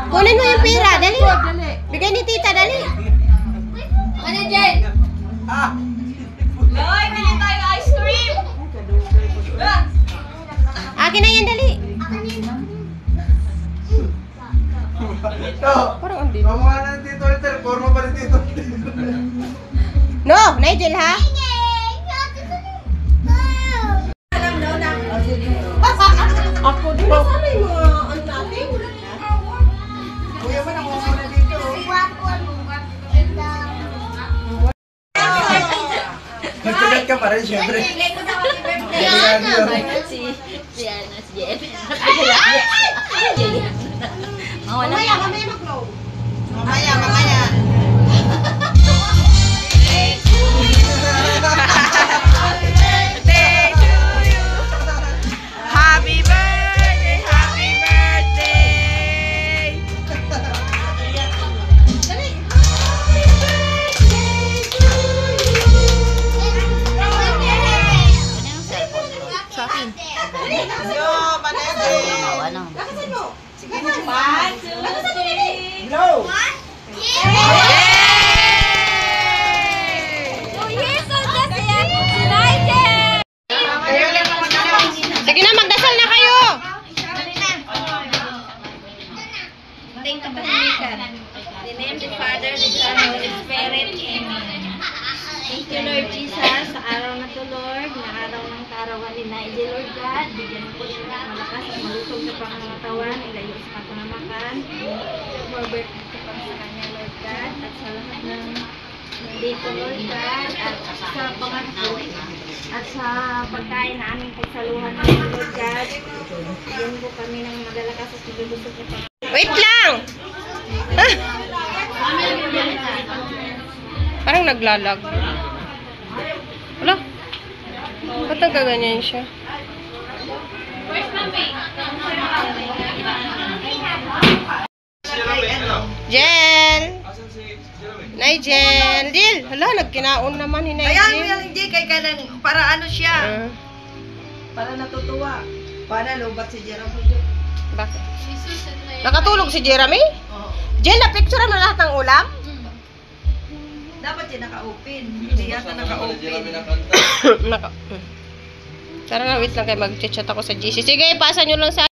Kunin mo yung pera, dali. Bigay ni tita, dali. Ano dyan? Loy, bili tayo ice cream! Akin na yan, dali. Parang ang dito. Mamukha na dito, Alter. Forma pa rin dito. No, Nigel, ha? Ako din. Sana yung mga ano natin. Kuya mo, nakuha mo na dito. Nagtugat ka pa rin, syempre. Si Jeff. Mamaya mag-low. Mamaya. Happy birthday! Happy birthday! Sa akin. Yo, panete! Ano? Lakasan mo. Sige na. 1, 2, 3. No! Sige na, magdasal na kayo. Thank you, Pastor. In the name of the Father, the Son, and the Holy Spirit. Amen. Thank you, Lord Jesus, sa araw na to, Lord, na araw ng kaarawan ni Nigel, Lord God. Bigyan mo po siya ng malakas at malusog na pangangatawan, ilayo sa kapangamakan. More birthday ka pa sa kanya, Lord God, at sa lahat ng nandito, Lord God, at sa pangako, at sa pagkain na aming pagsaluhan namin, Lord God. Bigyan mo kami ng madalakas at malusog na pangangatawan. Wait lang. Parang naglalag. Wala. Ba't nagkaganyan siya? Jel! Nigel! Jel! Hala, nagkinaon naman ni Nigel. Ayan mo yung hindi kay kanan para ano siya. Ah, Para natutuwa. Para lobat si Jerome. bakit? Nakatulog si Jeremy? Oo. Jel, na-picture mo lahat ng ulam? Dapat siya naka-open. Hindi yata naka-open. Naka. Tara na, wait lang kayo. Mag-chat ako sa GC. Sige, pasa nyo lang sa